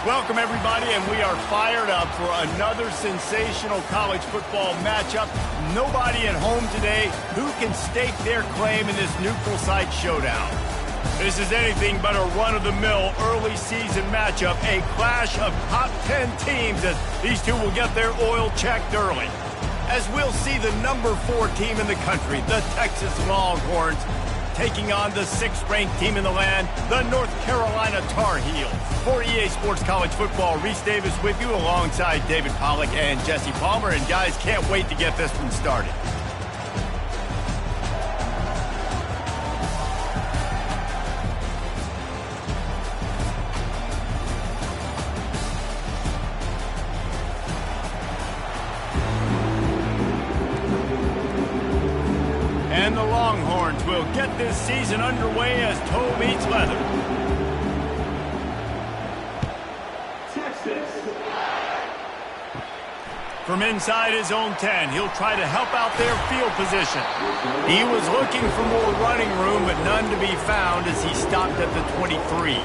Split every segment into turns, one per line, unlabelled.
Welcome, everybody, and we are fired up for another sensational college football matchup. Nobody at home today who can stake their claim in this neutral site showdown. This is anything but a run-of-the-mill early season matchup, a clash of top 10 teams as these two will get their oil checked early. As we'll see the number 4 team in the country, the Texas Longhorns, taking on the 6th-ranked team in the land, the North Carolina Tar Heels. For EA Sports College Football, Reese Davis with you alongside David Pollack and Jesse Palmer. And guys, can't wait to get this one started. And the Longhorns will get this season underway as toe meets leather. Texas. From inside his own 10, he'll try to help out their field position. He was looking for more running room, but none to be found as he stopped at the 23.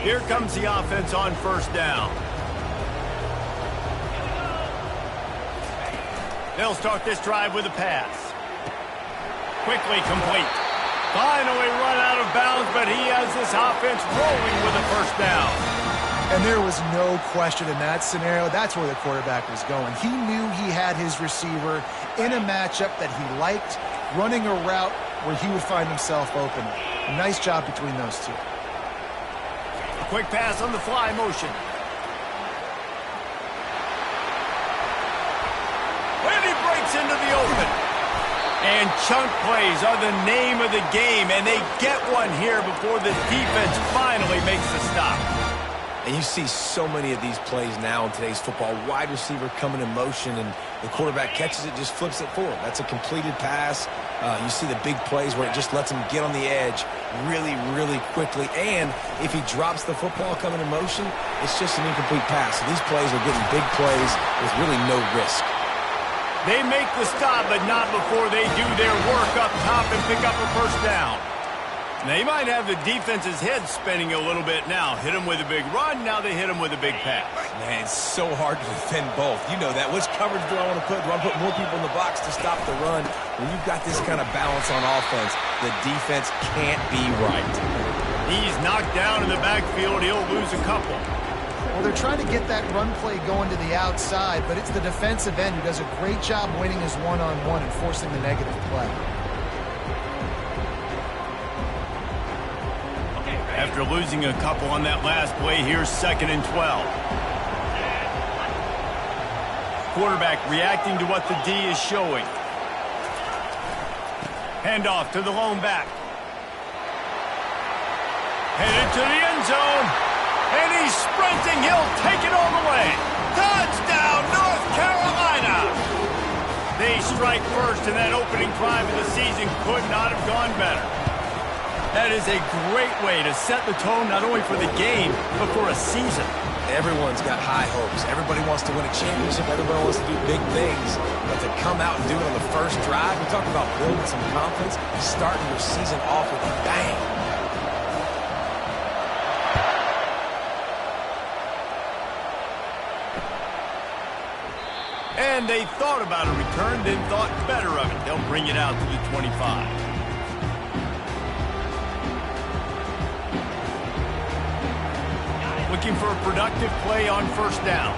Here comes the offense on first down. They'll start this drive with a pass. Quickly complete. Finally run out of bounds, but he has this offense rolling with a first down.
And there was no question in that scenario. That's where the quarterback was going. He knew he had his receiver in a matchup that he liked, running a route where he would find himself open. Nice job between those two.
Quick pass on the fly motion. And he breaks into the open. And chunk plays are the name of the game, and they get one here before the defense finally makes the stop.
And you see so many of these plays now in today's football. Wide receiver coming in motion, and the quarterback catches it, just flips it forward. That's a completed pass. You see the big plays where it just lets him get on the edge really, really quickly. And if he drops the football coming in motion, it's just an incomplete pass. So these plays are getting big plays with really no risk.
They make the stop, but not before they do their work up top and pick up a first down. They might have the defense's head spinning a little bit now. Hit him with a big run, now they hit him with a big pass.
Man, it's so hard to defend both. You know that. Which coverage do I want to put? Do I want to put more people in the box to stop the run? When you've got this kind of balance on offense, the defense can't be right.
He's knocked down in the backfield. He'll lose a couple.
Well, they're trying to get that run play going to the outside, but it's the defensive end who does a great job winning his one-on-one and forcing the negative play.
After losing a couple on that last play, here's 2nd and 12. Quarterback reacting to what the D is showing. Handoff to the lone back. Headed to the end zone. And he's sprinting. He'll take it all the way. Touchdown, North Carolina! They strike first, and that opening drive of the season could not have gone better. That is a great way to set the tone not only for the game, but for a season.
Everyone's got high hopes. Everybody wants to win a championship. Everybody wants to do big things. But to come out and do it on the first drive, we talk about building some confidence, starting your season off with a bang.
And they thought about a return, then thought better of it. They'll bring it out to the 25. Looking for a productive play on first down.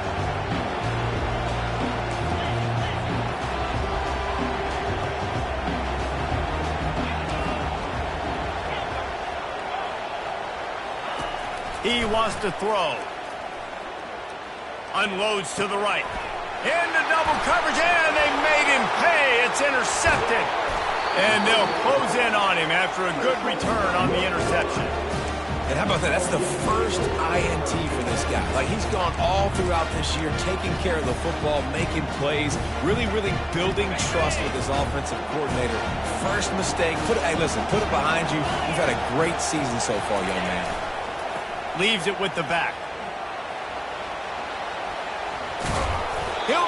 He wants to throw. Unloads to the right. Into double coverage, and they made him pay. It's intercepted. And they'll close in on him after a good return on the interception.
And how about that? That's the first INT for this guy. Like, he's gone all throughout this year, taking care of the football, making plays, really, really building trust with his offensive coordinator. First mistake. Hey, listen, put it behind you. You've had a great season so far, young man.
Leaves it with the back. He'll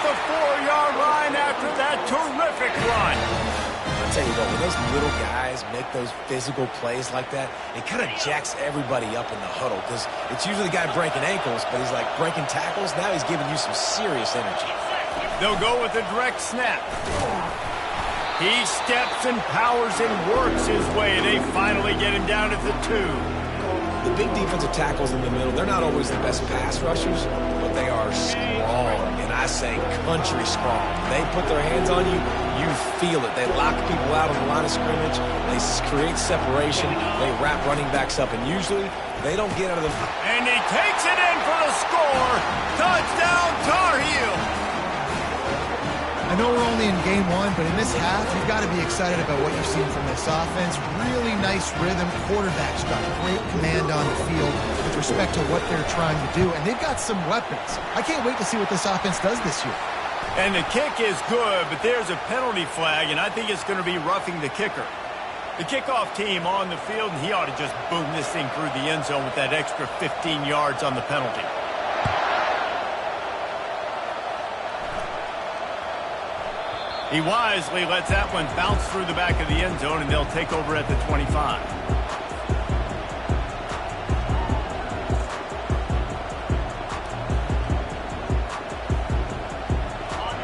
the 4-yard line after that terrific run.
I'll tell you what, when those little guys make those physical plays like that, it kind of jacks everybody up in the huddle because it's usually the guy breaking ankles, but he's like breaking tackles. Now he's giving you some serious energy.
They'll go with a direct snap. He steps and powers and works his way. They finally get him down at the 2.
The big defensive tackles in the middle, they're not always the best pass rushers, but they are strong, and I say country strong. They put their hands on you, you feel it. They lock people out on the line of scrimmage. They create separation. They wrap running backs up, and usually they don't get out of the...
And he takes it in for the score. Touchdown, Tar Heel.
I know we're only in game 1, but in this half, you've got to be excited about what you've seen from this offense. Really nice rhythm. Quarterback's got great command on the field with respect to what they're trying to do, and they've got some weapons. I can't wait to see what this offense does this year.
And the kick is good, but there's a penalty flag, and I think it's going to be roughing the kicker. The kickoff team on the field, and he ought to just boom this thing through the end zone with that extra 15 yards on the penalty. He wisely lets that one bounce through the back of the end zone, and they'll take over at the 25.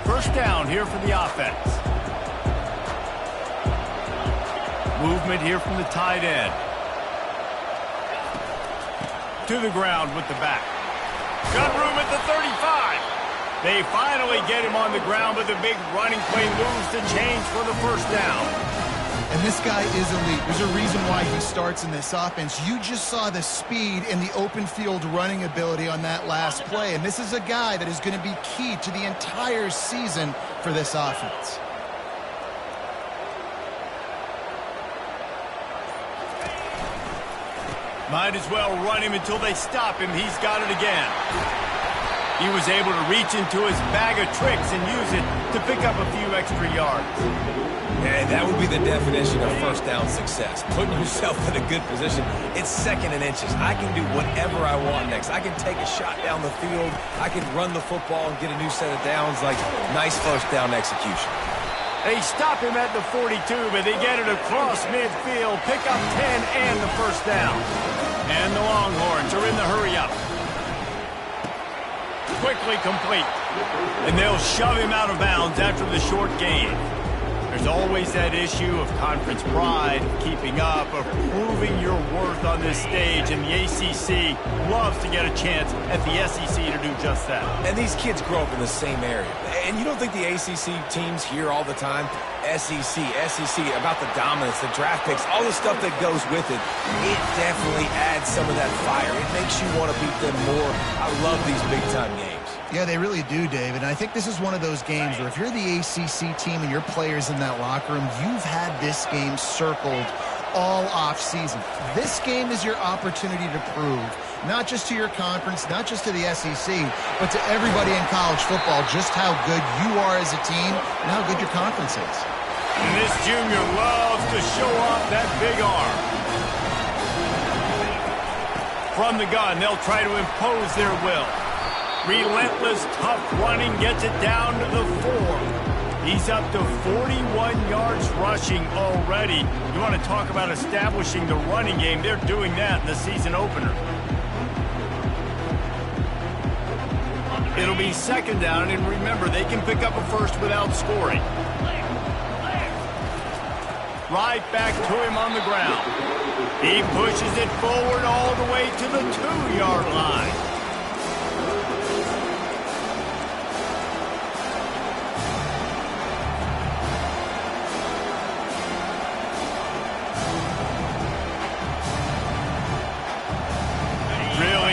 First down here for the offense. Movement here from the tight end. To the ground with the back. Got room at the 35. They finally get him on the ground, but the big running play moves the chains for the first down.
And this guy is elite. There's a reason why he starts in this offense. You just saw the speed and the open field running ability on that last play. And this is a guy that is going to be key to the entire season for this offense.
Might as well run him until they stop him. He's got it again. He was able to reach into his bag of tricks and use it to pick up a few extra yards.
And that would be the definition of first down success. Putting yourself in a good position. It's second and inches. I can do whatever I want next. I can take a shot down the field. I can run the football and get a new set of downs. Like, nice first down execution.
They stop him at the 42, but they get it across midfield. Pick up 10 and the first down. And the Longhorns are in the hurry-up. Quickly complete. And they'll shove him out of bounds after the short gain. There's always that issue of conference pride, of keeping up, of proving your worth on this stage, and the ACC loves to get a chance at the SEC to do just that.
And these kids grow up in the same area. And you don't think the ACC teams hear all the time, SEC, about the dominance, the draft picks, all the stuff that goes with it. It definitely adds some of that fire. It makes you want to beat them more. I love these big-time games.
Yeah, they really do, David. And I think this is one of those games where if you're the ACC team and your players in that locker room, you've had this game circled all off-season. This game is your opportunity to prove, not just to your conference, not just to the SEC, but to everybody in college football, just how good you are as a team and how good your conference is.
And this junior loves to show off that big arm. From the gun, they'll try to impose their will. Relentless, tough running gets it down to the 4. He's up to 41 yards rushing already. You want to talk about establishing the running game. They're doing that in the season opener. It'll be second down, and remember, they can pick up a first without scoring. Right back to him on the ground. He pushes it forward all the way to the 2-yard line.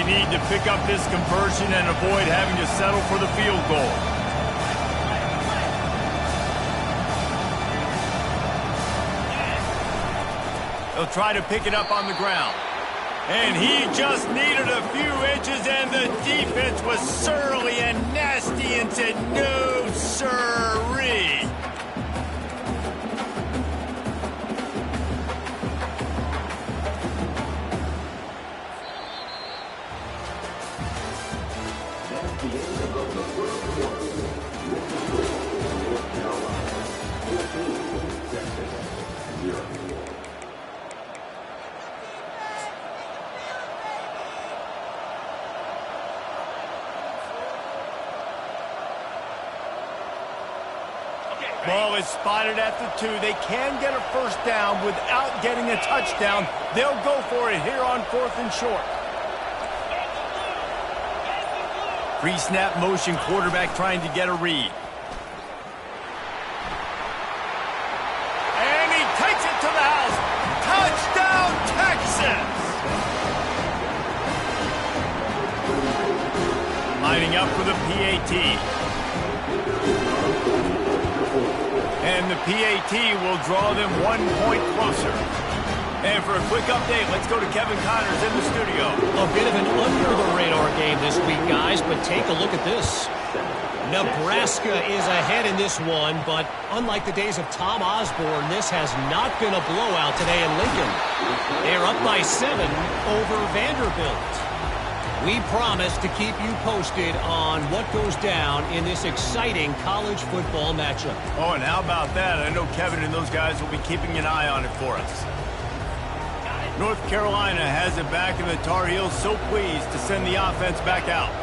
Need to pick up this conversion and avoid having to settle for the field goal. They'll try to pick it up on the ground. And he just needed a few inches, and the defense was surly and nasty and said, no, sirree. Ball is spotted at the 2. They can get a first down without getting a touchdown. They'll go for it here on 4th and short. Pre-snap motion, quarterback trying to get a read. And he takes it to the house. Touchdown, Texas! Lining up for the PAT. And the PAT will draw them 1 point closer. And for a quick update, let's go to Kevin Connors in the studio.
A bit of an under-the-radar game this week, guys, but take a look at this. Nebraska is ahead in this one, but unlike the days of Tom Osborne, this has not been a blowout today in Lincoln. They're up by 7 over Vanderbilt. We promise to keep you posted on what goes down in this exciting college football matchup.
Oh, and how about that? I know Kevin and those guys will be keeping an eye on it for us. North Carolina has it back, and the Tar Heels so pleased to send the offense back out.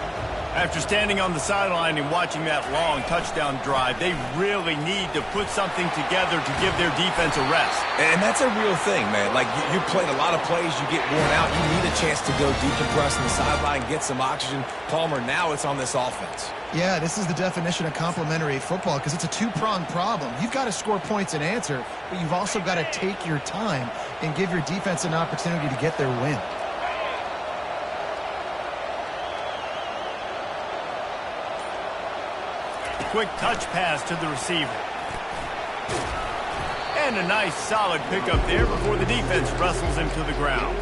After standing on the sideline and watching that long touchdown drive, they really need to put something together to give their defense a rest.
And that's a real thing, man. Like, you played a lot of plays, you get worn out, you need a chance to go decompress on the sideline, get some oxygen. Palmer, now it's on this offense.
Yeah, this is the definition of complementary football because it's a two-pronged problem. You've got to score points and answer, but you've also got to take your time and give your defense an opportunity to get their win.
Quick touch pass to the receiver. And a nice solid pickup there before the defense wrestles him to the ground.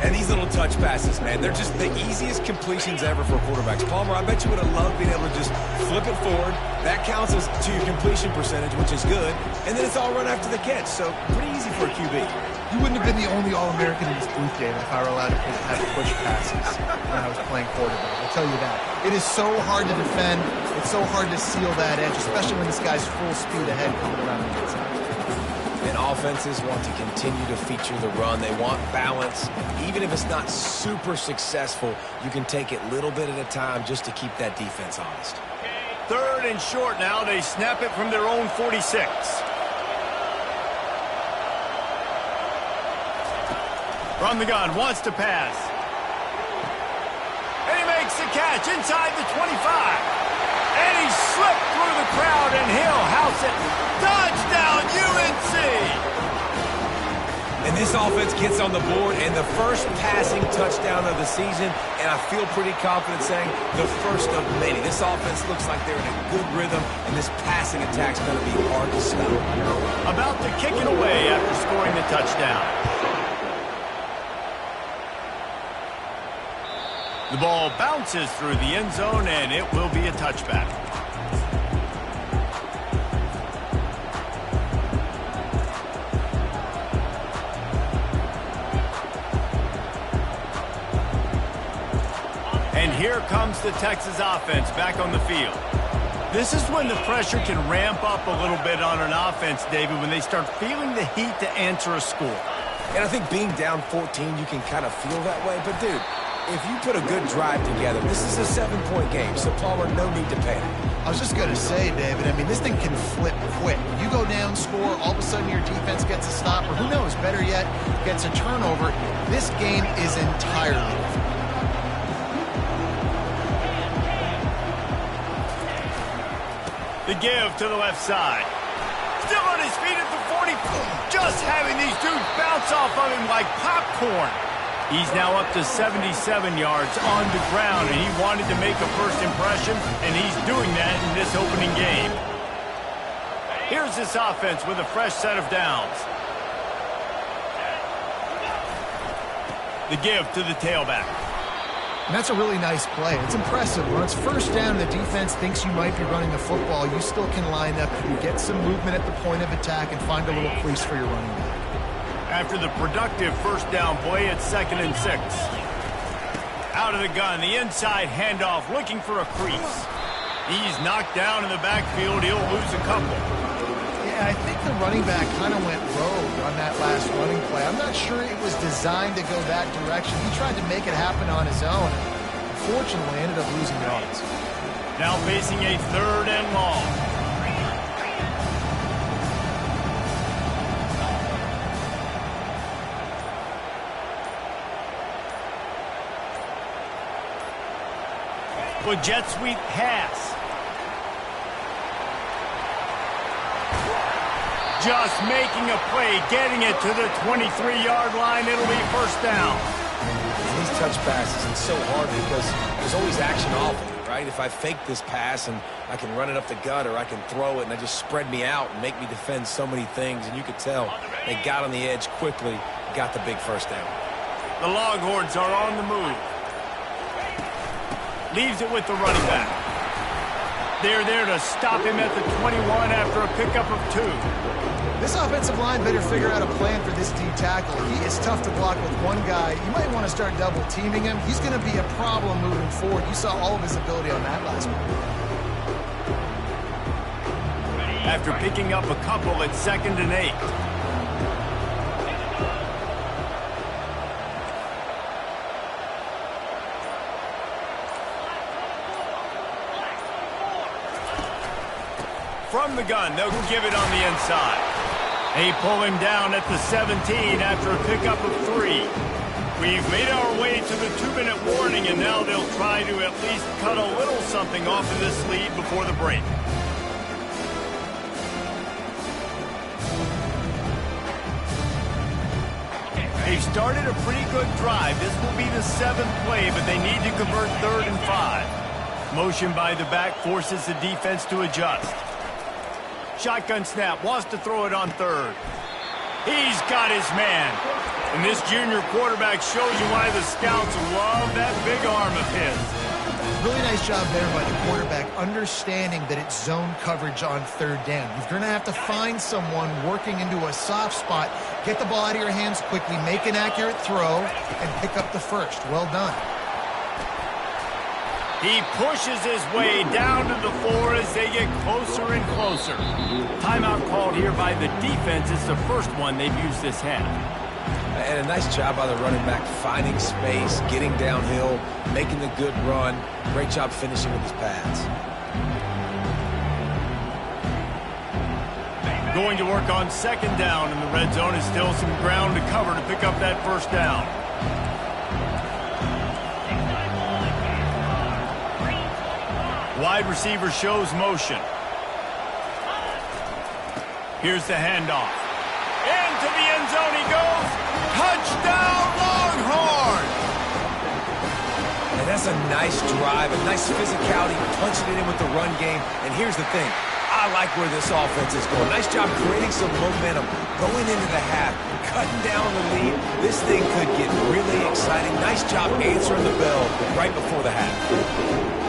And these little touch passes, man, they're just the easiest completions ever for quarterbacks. Palmer, I bet you would have loved being able to just flip it forward. That counts as to your completion percentage, which is good. And then it's all run after the catch, so pretty easy for a QB.
You wouldn't have been the only All-American in this booth game if I were allowed to have push passes when I was playing quarterback. I'll tell you that. It is so hard to defend. It's so hard to seal that edge, especially when this guy's full speed ahead coming around the inside.
And offenses want to continue to feature the run. They want balance. Even if it's not super successful, you can take it little bit at a time just to keep that defense honest.
3rd and short now. They snap it from their own 46. From the gun, wants to pass. And he makes the catch inside the 25. And he slipped through the crowd, and he'll house it. Touchdown, UNC!
And this offense gets on the board, and the first passing touchdown of the season, and I feel pretty confident saying the first of many. This offense looks like they're in a good rhythm, and this passing attack's going to be hard to stop.
About to kick it away after scoring the touchdown. The ball bounces through the end zone, and it will be a touchback. And here comes the Texas offense back on the field. This is when the pressure can ramp up a little bit on an offense, David, when they start feeling the heat to answer a score.
And I think being down 14, you can kind of feel that way. But, dude, if you put a good drive together, this is a 7-point game, so Palmer, no need to panic.
I was just going to say, David, I mean, this thing can flip quick. You go down, score, all of a sudden your defense gets a stop, or who knows, better yet, gets a turnover. This game is entirely different.
The give to the left side. Still on his feet at the 40. Just having these dudes bounce off of him like popcorn. He's now up to 77 yards on the ground, and he wanted to make a first impression, and he's doing that in this opening game. Here's this offense with a fresh set of downs. The give to the tailback.
And that's a really nice play. It's impressive. When it's first down and the defense thinks you might be running the football, you still can line up and get some movement at the point of attack and find a little crease for your running back.
After the productive first down play, it's 2nd and 6. Out of the gun, the inside handoff, looking for a crease. He's knocked down in the backfield. He'll lose a couple.
Yeah, I think the running back kind of went rogue on that last running play. I'm not sure it was designed to go that direction. He tried to make it happen on his own. Unfortunately, ended up losing yards.
Now facing a 3rd and long. Well, jet sweep pass. Just making a play, getting it to the 23-yard line. It'll be first down.
And these touch passes, it's so hard because there's always action off of it, right? If I fake this pass and I can run it up the gut or I can throw it and they just spread me out and make me defend so many things. And you could tell they got on the edge quickly, got the big first down.
The Longhorns are on the move. Leaves it with the running back. They're there to stop him at the 21 after a pickup of 2.
This offensive line better figure out a plan for this D tackle. He is tough to block with one guy. You might want to start double teaming him. He's going to be a problem moving forward. You saw all of his ability on that last one.
After picking up a couple at 2nd and 8. From the gun, they'll give it on the inside. They pull him down at the 17 after a pickup of 3. We've made our way to the 2-minute warning, and now they'll try to at least cut a little something off of this lead before the break. They've started a pretty good drive. This will be the 7th play, but they need to convert 3rd and 5. Motion by the back forces the defense to adjust. Shotgun snap, wants to throw it on 3rd. He's got his man. And this junior quarterback shows you why the scouts love that big arm of his.
Really nice job there by the quarterback, understanding that it's zone coverage on 3rd down. You're going to have to find someone working into a soft spot, get the ball out of your hands quickly, make an accurate throw, and pick up the first. Well done.
He pushes his way down to the 4 as they get closer and closer. Timeout called here by the defense. It's the first one they've used this half.
And a nice job by the running back, finding space, getting downhill, making the good run. Great job finishing with his pads.
Going to work on 2nd down, and the red zone is still some ground to cover to pick up that first down. Wide receiver shows motion. Here's the handoff. Into the end zone he goes. Touchdown, Longhorn!
And that's a nice drive, a nice physicality, punching it in with the run game. And here's the thing. I like where this offense is going. Nice job creating some momentum, going into the half, cutting down the lead. This thing could get really exciting. Nice job answering the bell right before the half.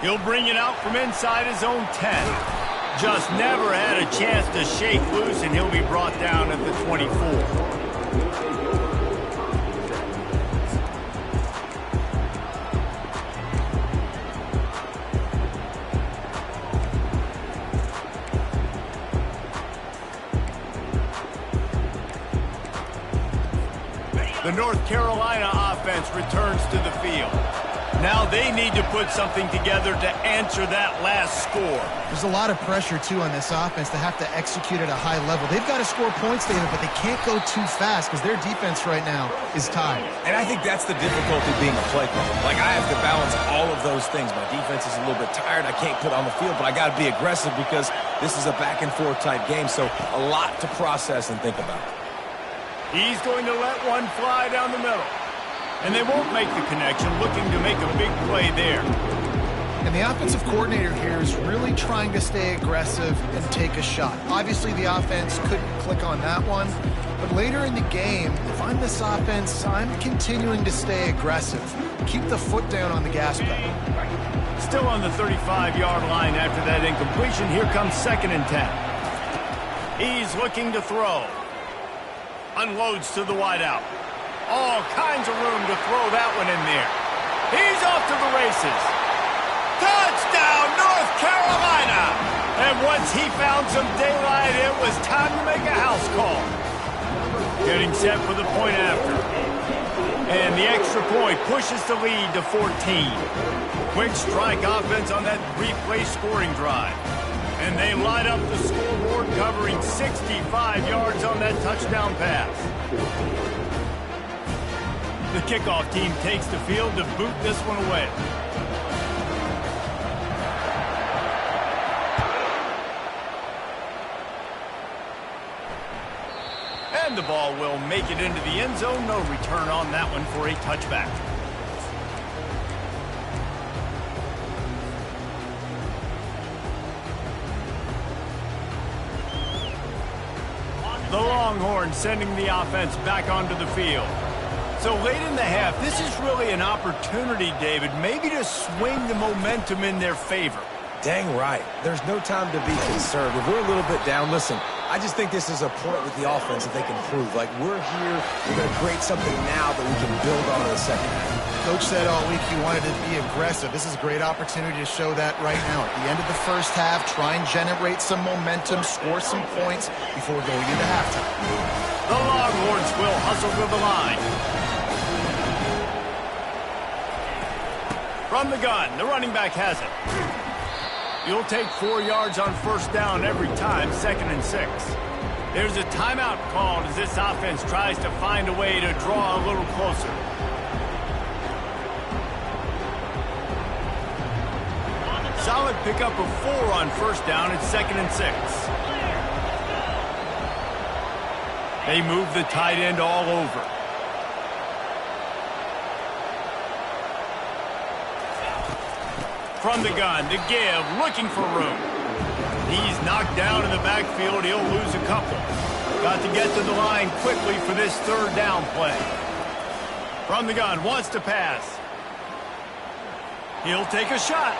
He'll bring it out from inside his own 10. Just never had a chance to shake loose, and he'll be brought down at the 24. The North Carolina offense returns to the field. Now they need to put something together to answer that last score.
There's a lot of pressure, too, on this offense to have to execute at a high level. They've got to score points, David, but they can't go too fast because their defense right now is tied.
And I think that's the difficulty being a play caller. Like, I have to balance all of those things. My defense is a little bit tired. I can't put on the field, but I got to be aggressive because this is a back-and-forth type game, so a lot to process and think about.
He's going to let one fly down the middle. And they won't make the connection, looking to make a big play there.
And the offensive coordinator here is really trying to stay aggressive and take a shot. Obviously, the offense couldn't click on that one. But later in the game, if I'm this offense, I'm continuing to stay aggressive. Keep the foot down on the gas pedal.
Still on the 35-yard line after that incompletion. Here comes 2nd and 10. He's looking to throw. Unloads to the wideout. All kinds of room to throw that one in there. He's off to the races. Touchdown, North Carolina! And once he found some daylight, it was time to make a house call. Getting set for the point after. And the extra point pushes the lead to 14. Quick strike offense on that replay scoring drive. And they light up the scoreboard, covering 65 yards on that touchdown pass. The kickoff team takes the field to boot this one away. And the ball will make it into the end zone. No return on that one for a touchback. The Longhorns sending the offense back onto the field. So late in the half, this is really an opportunity, David, maybe to swing the momentum in their favor.
Dang right. There's no time to be concerned. If we're a little bit down, listen, I just think this is a point with the offense that they can prove. Like, we're here, we're going to create something now that we can build on in the second half.
Coach said all week he wanted to be aggressive. This is a great opportunity to show that right now. At the end of the first half, try and generate some momentum, score some points before going into halftime.
The Longhorns will hustle to the line. From the gun, the running back has it. You'll take 4 yards on first down every time, 2nd and 6. There's a timeout called as this offense tries to find a way to draw a little closer. Solid pickup of 4 on first down at 2nd and 6. They move the tight end all over. From the gun, the give, looking for room. He's knocked down in the backfield. He'll lose a couple. Got to get to the line quickly for this 3rd down play. From the gun, wants to pass. He'll take a shot.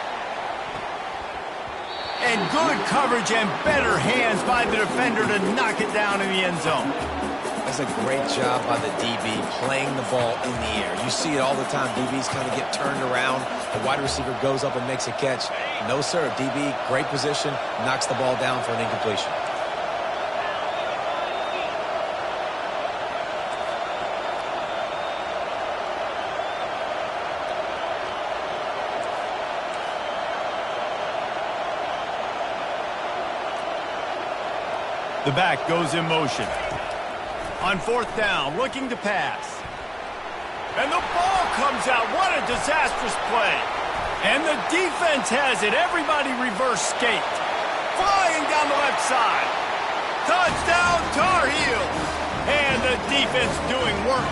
And good coverage and better hands by the defender to knock it down in the end zone.
That's a great job by the DB playing the ball in the air. You see it all the time. DBs kind of get turned around. The wide receiver goes up and makes a catch. No, sir. DB, great position, knocks the ball down for an incompletion.
The back goes in motion. On 4th down, looking to pass. And the ball comes out. What a disastrous play. And the defense has it. Everybody reverse skate. Flying down the left side. Touchdown, Tar Heels. And the defense doing work.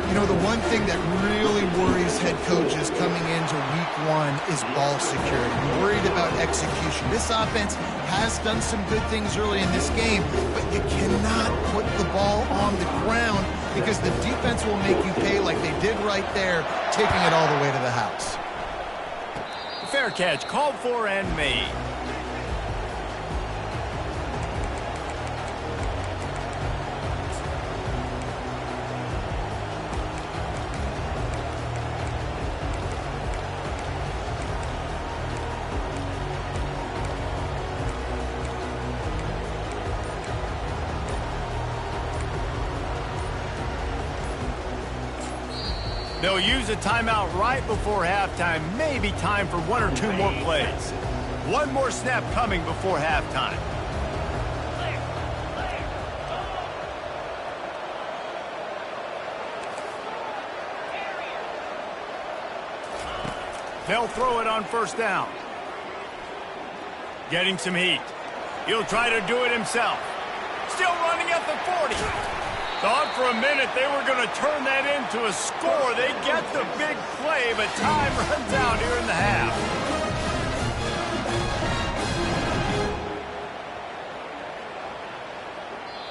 You know, the one thing that really worries head coaches coming into week 1 is ball security. I'm worried about execution. This offense has done some good things early in this game, but you cannot put the ball on the ground because the defense will make you pay like they did right there, taking it all the way to the house.
Fair catch, called for and made. They'll use a timeout right before halftime. Maybe time for 1 or 2 more plays. One more snap coming before halftime. They'll throw it on first down. Getting some heat. He'll try to do it himself. Still running at the 40. Thought for a minute they were going to turn that into a score. They get the big play, but time runs out here in the half.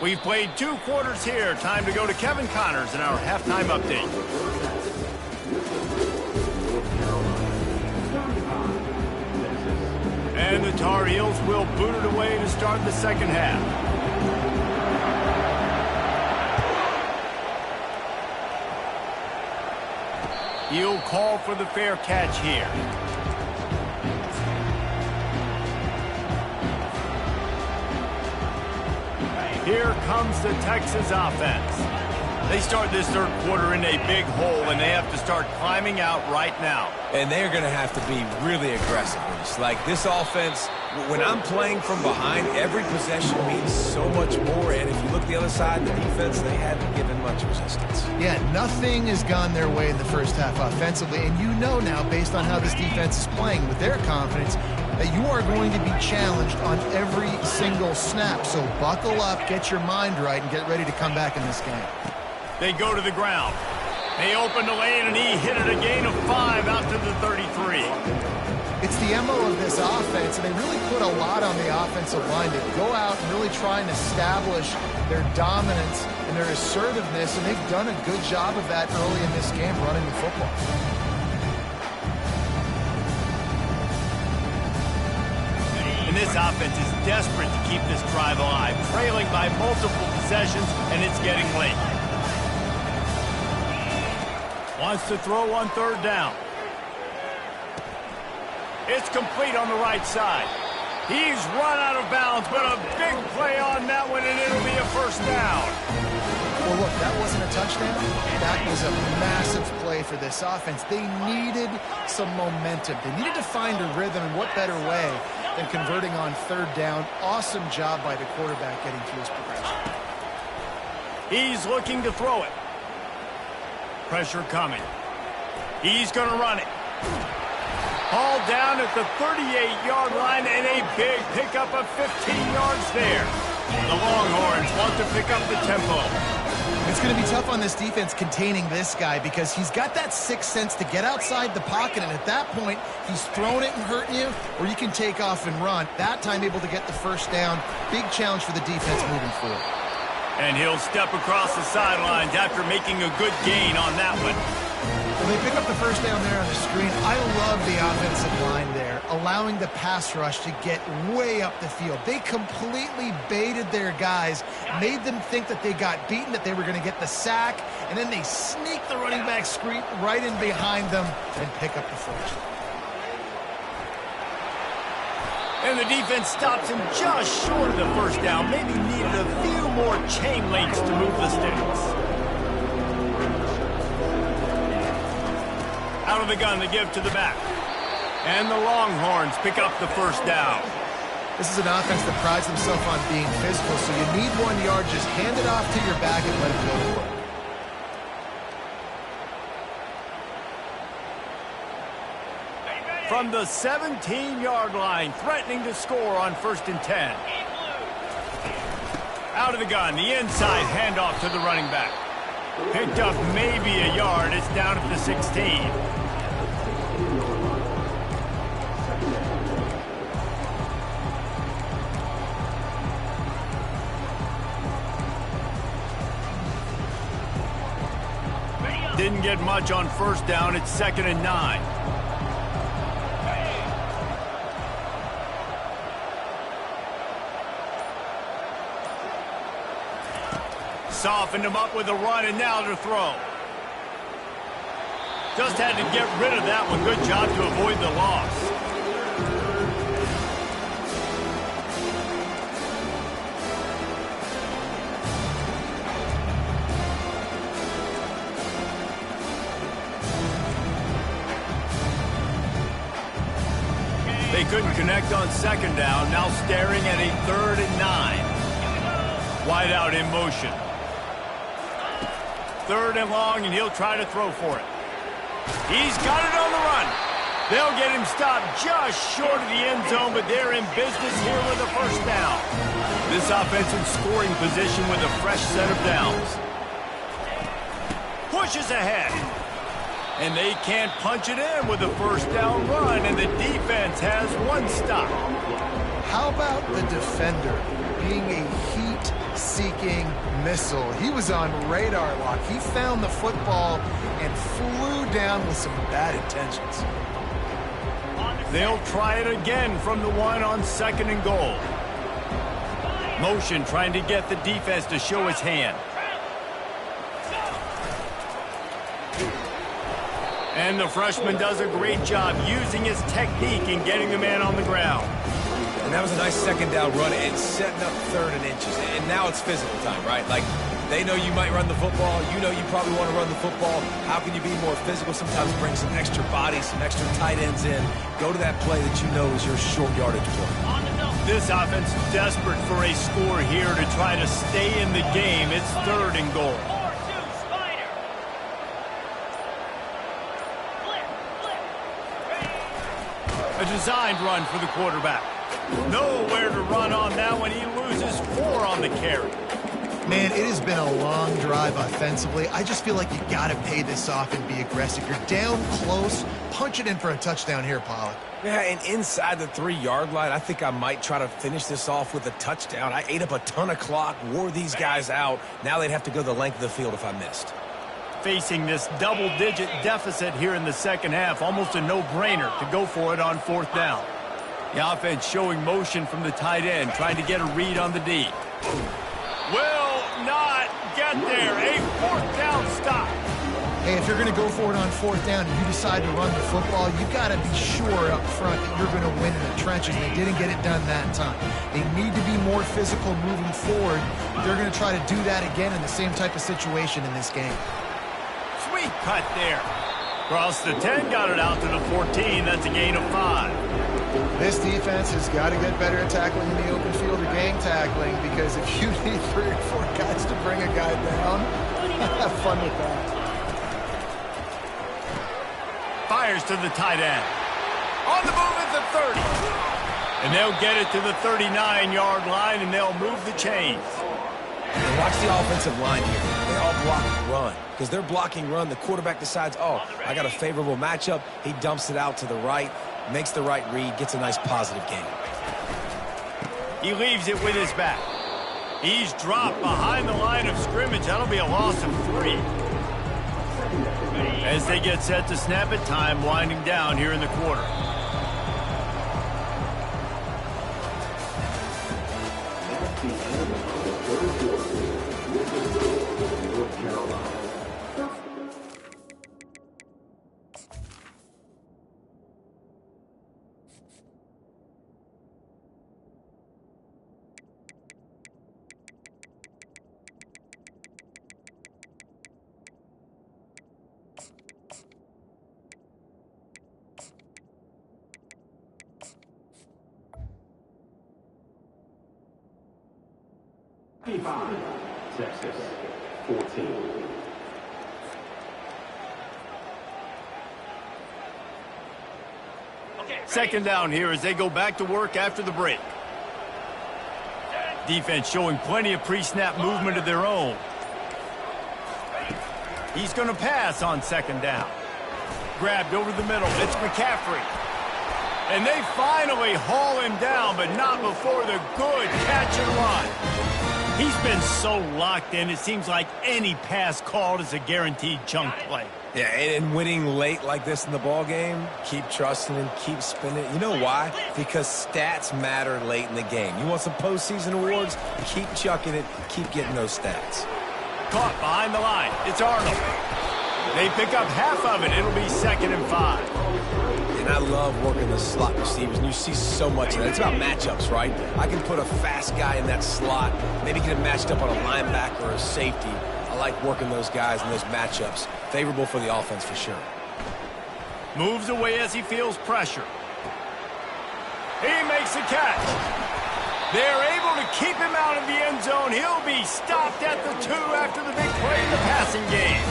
We've played 2 quarters here. Time to go to Kevin Connors in our halftime update. And the Tar Heels will boot it away to start the second half. He'll call for the fair catch here. Here comes the Texas offense. They start this 3rd quarter in a big hole, and they have to start climbing out right now.
And they're going to have to be really aggressive. Like, this offense When I'm playing from behind, every possession means so much more. And if you look the other side, the defense, they haven't given much resistance.
Yeah, nothing has gone their way in the first half offensively. And you know now, based on how this defense is playing with their confidence, that you are going to be challenged on every single snap. So buckle up, get your mind right, and get ready to come back in this game.
They go to the ground. They open the lane, and he hit it a gain of 5 out to the 33.
It's the MO of this offense, and they really put a lot on the offensive line to go out and really try and establish their dominance and their assertiveness, and they've done a good job of that early in this game running the football.
And this offense is desperate to keep this drive alive, trailing by multiple possessions, and it's getting late. Wants to throw on 3rd down. It's complete on the right side. He's run out of bounds, but a big play on that one, and it'll be a 1st down.
Well, look, that wasn't a touchdown. That was a massive play for this offense. They needed some momentum. They needed to find a rhythm, and what better way than converting on 3rd down. Awesome job by the quarterback getting through his progression.
He's looking to throw it. Pressure coming. He's going to run it. Hauled down at the 38-yard line, and a big pickup of 15 yards there. The Longhorns want to pick up the tempo.
It's going to be tough on this defense containing this guy because he's got that sixth sense to get outside the pocket, and at that point, he's throwing it and hurting you, or you can take off and run. That time able to get the 1st down. Big challenge for the defense moving forward.
And he'll step across the sidelines after making a good gain on that one.
Well, they pick up the 1st down there on the screen. I love the offensive line there, allowing the pass rush to get way up the field. They completely baited their guys, made them think that they got beaten, that they were going to get the sack, and then they sneak the running back screen right in behind them and pick up the 1st.
And the defense stops him just short of the 1st down. Maybe needed a few more chain links to move the sticks. Out of the gun to give to the back. And the Longhorns pick up the 1st down.
This is an offense that prides themselves on being physical, so you need 1 yard, just hand it off to your back and let it go to work.
From the 17-yard line, threatening to score on 1st and 10. Out of the gun, the inside handoff to the running back. Picked up maybe a yard. It's down at the 16. Didn't get much on 1st down. It's 2nd and 9. Softened him up with a run, and now to throw. Just had to get rid of that one. Good job to avoid the loss. They couldn't connect on 2nd down. Now staring at a 3rd and 9. Wide out in motion. 3rd and long, and he'll try to throw for it. He's got it on the run. They'll get him stopped just short of the end zone, but they're in business here with a 1st down. This offense in scoring position with a fresh set of downs. Pushes ahead. And they can't punch it in with a 1st down run, and the defense has 1 stop.
How about the defender being a heat-seeking missile? He was on radar lock. He found the football and flew down with some bad intentions.
They'll try it again from the 1 on 2nd and goal. Motion trying to get the defense to show his hand. And the freshman does a great job using his technique and getting the man on the ground.
And that was a nice 2nd down run and setting up 3rd and inches. And now it's physical time, right? Like, they know you might run the football. You know you probably want to run the football. How can you be more physical? Sometimes bring some extra bodies, some extra tight ends in. Go to that play that you know is your short yardage play.
This offense desperate for a score here to try to stay in the game. It's 3rd and goal. A designed run for the quarterback. Nowhere to run on that one. He loses 4 on the carry.
Man, it has been a long drive offensively. I just feel like you got to pay this off and be aggressive. You're down close. Punch it in for a touchdown here, Pollack.
Yeah, and inside the 3-yard line, I think I might try to finish this off with a touchdown. I ate up a ton of clock, wore these guys out. Now they'd have to go the length of the field if I missed.
Facing this double-digit deficit here in the second half, almost a no-brainer to go for it on 4th down. The offense showing motion from the tight end, trying to get a read on the D. Will not get there. A 4th down stop.
Hey, if you're going to go for it on 4th down and you decide to run the football, you got to be sure up front that you're going to win in the trenches. They didn't get it done that time. They need to be more physical moving forward. They're going to try to do that again in the same type of situation in this game.
Sweet cut there. Across the 10, got it out to the 14. That's a gain of 5.
This defense has got to get better at tackling in the open field or gang tackling, because if you need 3 or 4 guys to bring a guy down, have fun with that.
Fires to the tight end. On the move at the 30. And they'll get it to the 39-yard line, and they'll move the chains.
And watch the offensive line here. They all block run. Because they're blocking run, the quarterback decides, oh, I got a favorable matchup. He dumps it out to the right, makes the right read, gets a nice positive gain.
He leaves it with his back. He's dropped behind the line of scrimmage. That'll be a loss of 3. As they get set to snap it, time winding down here in the quarter.
Texas 14.
Second down here as they go back to work after the break. Defense showing plenty of pre-snap movement of their own. He's going to pass on 2nd down. Grabbed over the middle. It's McCaffrey. And they finally haul him down, but not before the good catch and run. He's been so locked in, it seems like any pass called is a guaranteed chunk play.
Yeah, and winning late like this in the ball game, keep trusting and keep spinning. You know why? Because stats matter late in the game. You want some postseason awards? Keep chucking it, keep getting those stats.
Caught behind the line. It's Arnold. They pick up half of it. It'll be 2nd and 5.
And I love working the slot receivers, and you see so much of that. It's about matchups, right? I can put a fast guy in that slot, maybe get him matched up on a linebacker or a safety. I like working those guys in those matchups. Favorable for the offense for sure.
Moves away as he feels pressure. He makes a catch. They're able to keep him out of the end zone. He'll be stopped at the 2 after the big play in the passing game.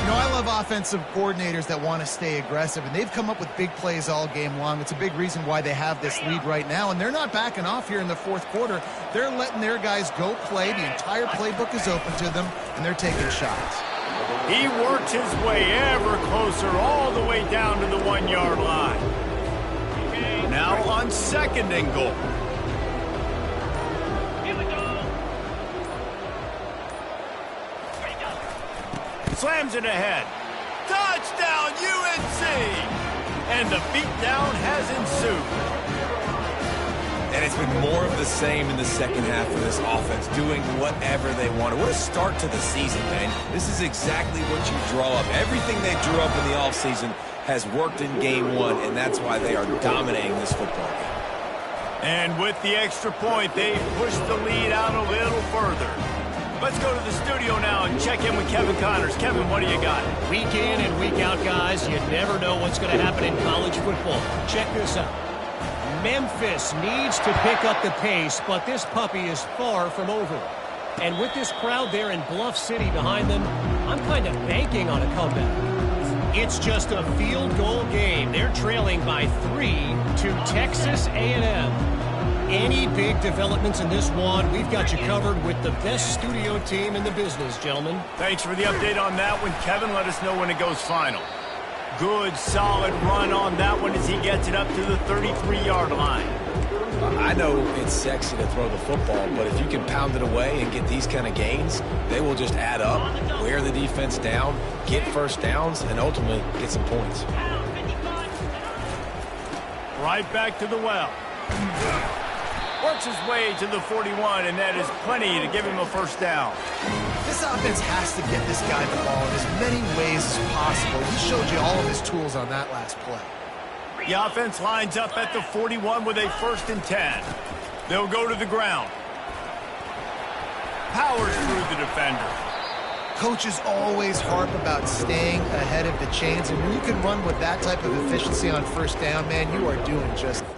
You know, I love offensive coordinators that want to stay aggressive, and they've come up with big plays all game long. It's a big reason why they have this lead right now, and they're not backing off here in the 4th quarter. They're letting their guys go play. The entire playbook is open to them, and they're taking shots.
He works his way ever closer all the way down to the 1-yard line. Now on 2nd and goal. Slams it ahead. Touchdown, UNC! And the beatdown has ensued.
And it's been more of the same in the second half of this offense, doing whatever they wanted. What a start to the season, man. This is exactly what you draw up. Everything they drew up in the offseason has worked in game 1, and that's why they are dominating this football game.
And with the extra point, they pushed the lead out a little further. Let's go to the studio now and check in with Kevin Connors. Kevin, what do you got?
Week in and week out, guys, you never know what's going to happen in college football. Check this out. Memphis needs to pick up the pace, but this puppy is far from over. And with this crowd there in Bluff City behind them, I'm kind of banking on a comeback. It's just a field goal game. They're trailing by 3 to Texas A&M. Any big developments in this one, we've got you covered with the best studio team in the business, gentlemen.
Thanks for the update on that one, Kevin. Let us know when it goes final. Good, solid run on that one as he gets it up to the 33-yard line.
I know it's sexy to throw the football, but if you can pound it away and get these kind of gains, they will just add up, wear the defense down, get first downs, and ultimately get some points.
Right back to the well. Works his way to the 41, and that is plenty to give him a first down.
This offense has to get this guy the ball in as many ways as possible. He showed you all of his tools on that last play.
The offense lines up at the 41 with a 1st and 10. They'll go to the ground. Powers through the defender.
Coaches always harp about staying ahead of the chains, and when you can run with that type of efficiency on first down, man, you are doing just that.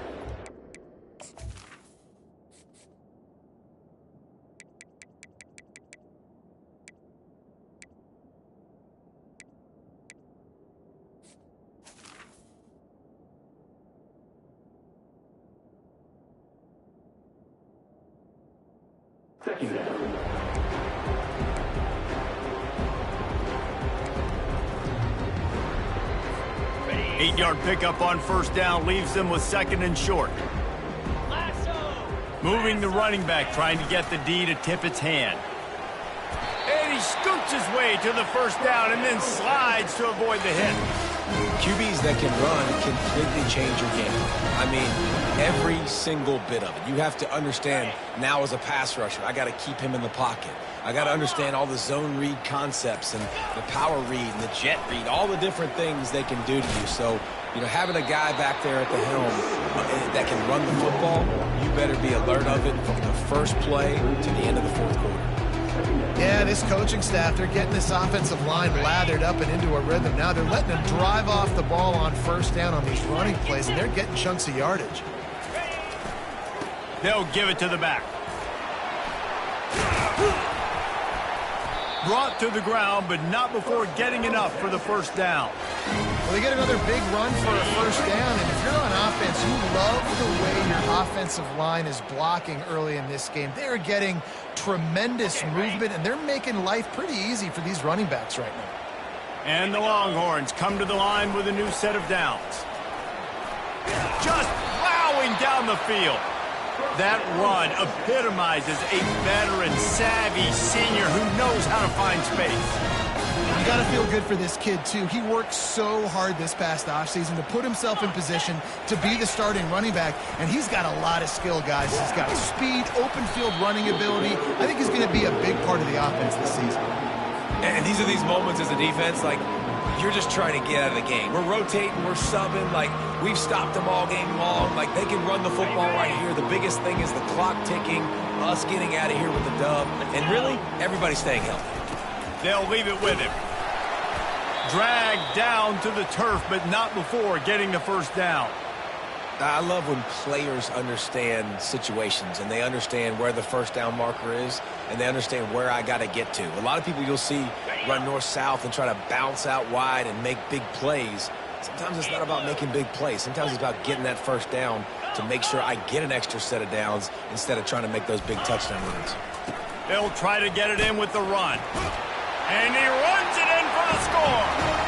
Second down.
8-yard pickup on first down leaves them with 2nd and short. Moving the running back, trying to get the D to tip its hand. And he scoots his way to the first down and then slides to avoid the hit.
QBs that can run completely change your game. I mean, every single bit of it. You have to understand now as a pass rusher, I got to keep him in the pocket. I got to understand all the zone read concepts and the power read and the jet read, all the different things they can do to you. So, you know, having a guy back there at the helm that can run the football, you better be alert of it from the first play to the end of the 4th quarter.
Yeah, this coaching staff, they're getting this offensive line lathered up and into a rhythm. Now they're letting them drive off the ball on first down on these running plays, and they're getting chunks of yardage.
They'll give it to the back. Brought to the ground, but not before getting enough for the first down.
Well, they get another big run for a first down, and if you're on offense, you love the way your offensive line is blocking early in this game. They're getting tremendous movement, and they're making life pretty easy for these running backs right now.
And the Longhorns come to the line with a new set of downs. Just plowing down the field. That run epitomizes a veteran, savvy senior who knows how to find space.
You got to feel good for this kid, too. He worked so hard this past offseason to put himself in position to be the starting running back, and he's got a lot of skill, guys. He's got speed, open field running ability. I think he's going to be a big part of the offense this season.
And these are these moments as a defense, like, you're just trying to get out of the game. We're rotating, we're subbing, like, we've stopped them all game long. Like, they can run the football right here. The biggest thing is the clock ticking, us getting out of here with the dub, and really, everybody staying healthy.
They'll leave it with him. Dragged down to the turf, but not before getting the first down.
I love when players understand situations and they understand where the first down marker is and they understand where I got to get to. A lot of people you'll see run north-south and try to bounce out wide and make big plays. Sometimes it's not about making big plays. Sometimes it's about getting that first down to make sure I get an extra set of downs instead of trying to make those big touchdown runs.
They'll try to get it in with the run. And he runs it in for the score.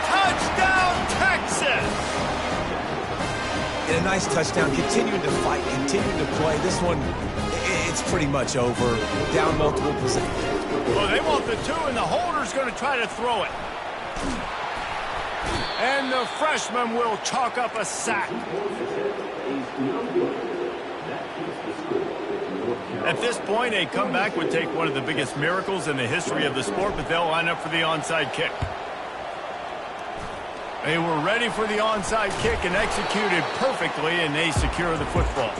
Touchdown, Texas!
And a nice touchdown, continuing to fight, continuing to play. This one, it's pretty much over. Down multiple possessions.
Well, they want the 2, and the holder's going to try to throw it. And the freshman will chalk up a sack. At this point, a comeback would take one of the biggest miracles in the history of the sport, but they'll line up for the onside kick. They were ready for the onside kick and executed perfectly, and they secure the football.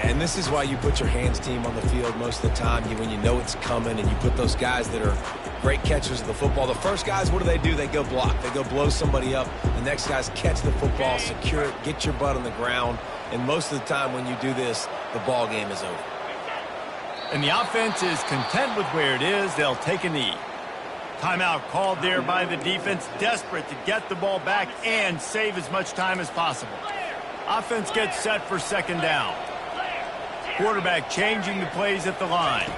and this is why you put your hands team on the field most of the time. When you know it's coming, and you put those guys that are great catchers of the football. The first guys, what do? They go block. They go blow somebody up. The next guys catch the football, secure it, get your butt on the ground. And most of the time when you do this, the ball game is over.
And the offense is content with where it is. They'll take a knee. Timeout called there by the defense, desperate to get the ball back and save as much time as possible. Offense gets set for second down. Quarterback changing the plays at the line.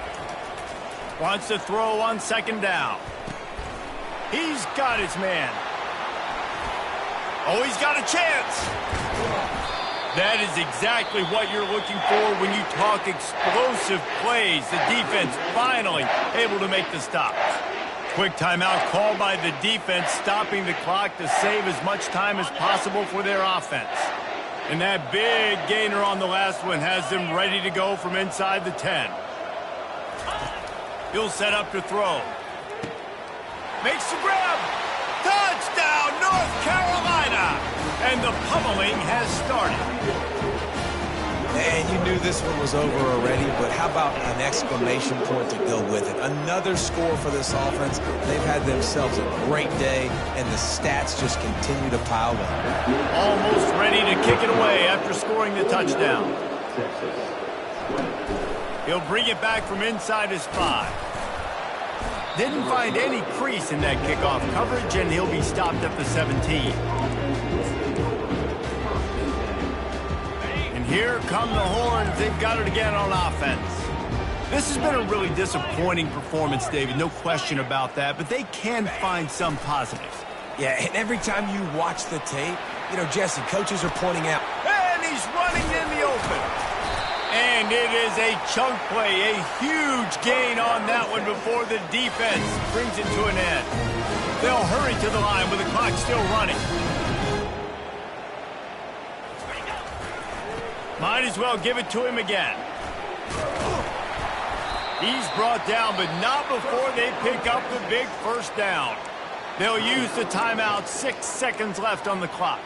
Wants to throw on second down. He's got his man. Oh, he's got a chance. That is exactly what you're looking for when you talk explosive plays. The defense finally able to make the stop. Quick timeout called by the defense, stopping the clock to save as much time as possible for their offense. And that big gainer on the last one has them ready to go from inside the 10. He'll set up to throw. Makes the grab. Touchdown, North Carolina! And the pummeling has started.
And you knew this one was over already, but how about an exclamation point to go with it? Another score for this offense. They've had themselves a great day, and the stats just continue to pile up.
Almost ready to kick it away after scoring the touchdown. He'll bring it back from inside his 5. Didn't find any crease in that kickoff coverage, and he'll be stopped at the 17. Here come the Horns. They've got it again on offense. This has been a really disappointing performance, David. No question about that, but they can find some positives.
Yeah, and every time you watch the tape, Jesse, coaches are pointing out.
And he's running in the open. And it is a chunk play, a huge gain on that one before the defense brings it to an end. They'll hurry to the line with the clock still running. Might as well give it to him again. He's brought down, but not before they pick up the big first down. They'll use the timeout. 6 seconds left on the clock.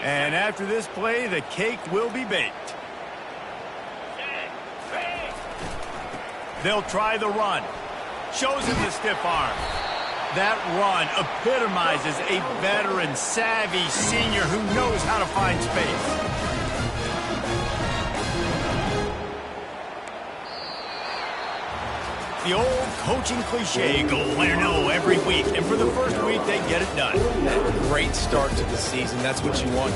And after this play, the cake will be baked. They'll try the run. Shows him the stiff arm. That run epitomizes a veteran, savvy senior who knows how to find space. The old coaching cliche, go win or no every week. And for the first week, they get it done.
Great start to the season. That's what you want.